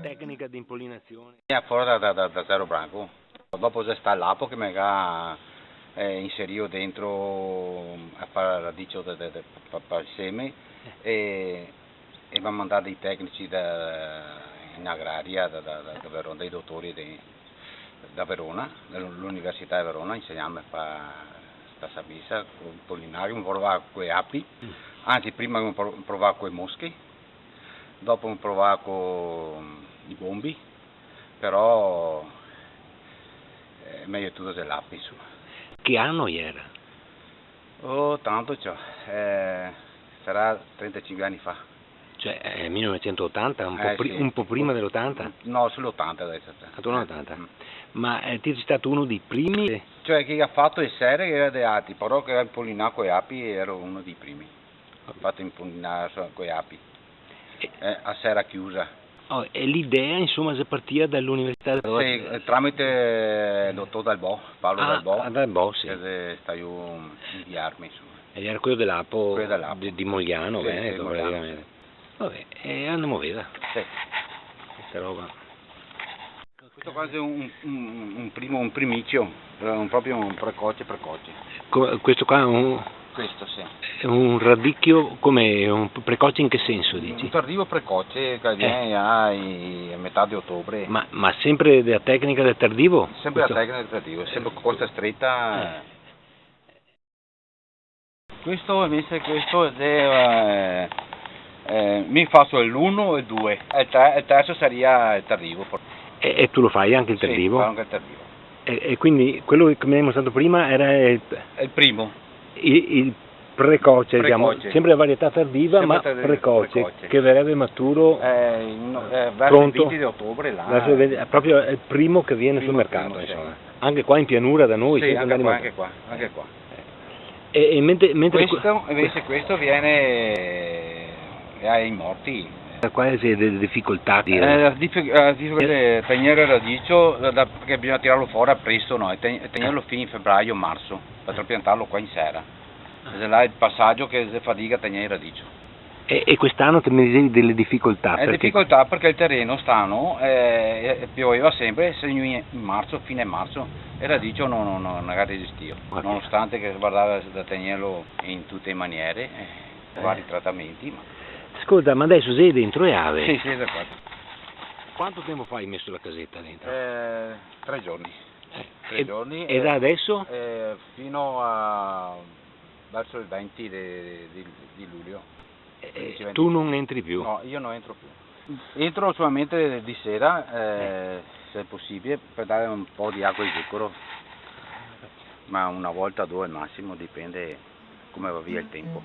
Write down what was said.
Tecnica di impollinazione. Fuori da zero branco. Dopo c'è sta l'apo che mi ha inserito dentro a fare la radice per il seme e mi ha mandato i tecnici in agraria da Verona, dei dottori da Verona, dall'Università di Verona, insegnarmi a fare questa sabisa, pollinare, mi provavo con le api, anzi prima mi provavo con i moschi, dopo mi provavo con i bombi, però è meglio tutto dell'api, insomma. Che anno era? Oh, tanto ciò, sarà 35 anni fa. Cioè 1980, Sì. un po' prima dell'80? No, sull'80 adesso. Attorno all'80. Ma ti sei stato uno dei primi? Cioè chi ha fatto il serie era dei api, però che ha impollinato con le api ero uno dei primi. Ho fatto impollinare con le api, a sera chiusa. E l'idea insomma si partiva dall'università? Sì, tramite il dottor Dalbò, Paolo Dalbò, Dalbò, sì. che sta io a inviarmi, insomma. Ed era quello dell'Apo, Quello dell'Apo. di Mogliano, Sì, Veneto, sì, Mogliano, praticamente. Vabbè, e andiamo a vedere Sì. questa roba. Questo qua è un primizio, proprio un precoce. Questo qua è un, Questo sì. è un radicchio, come un precoce in che senso dici? Un tardivo precoce che viene a metà di ottobre. Ma sempre della tecnica del tardivo? Sempre Questo? la tecnica del tardivo, sempre con costa stretta. Questo invece è mi faccio l'1 e il 2, il terzo sarebbe il tardivo. E tu lo fai anche il tardivo? Sì, fa anche il tardivo. E quindi quello che mi hai mostrato prima era È il primo. il precoce, diciamo, sempre la varietà tardiva, Sempre ma precoce, che verrebbe maturo verso pronto, il 20 di ottobre là. proprio è il primo che viene sul mercato, primo, insomma. sì. Anche qua in pianura da noi, Sì, senza andare anche qua. E mentre questo viene ai morti. qua c'è delle difficoltà La difficoltà di tenere radicio, perché bisogna tirarlo fuori presto, no? E tenerlo fino in febbraio-marzo, per piantarlo qua in serra. È là il passaggio che si fatica a tenere radicio. E quest'anno te mi dicevi delle difficoltà? Difficoltà perché il terreno stanno, pioveva sempre, se in marzo, fine marzo, e radicio non ha resistito, nonostante che si guardava da tenerlo in tutte le maniere, vari trattamenti. Ma... Ascolta, ma adesso sei dentro e ave? Sì, da qua. Quanto tempo fa hai messo la casetta dentro? 3 giorni. 3 giorni. E da adesso? Fino a verso il 20 di luglio. Tu non entri più? No, io non entro più. Entro solamente di sera, se è possibile, per dare un po' di acqua e zucchero, ma una volta o due al massimo, dipende come va via il tempo.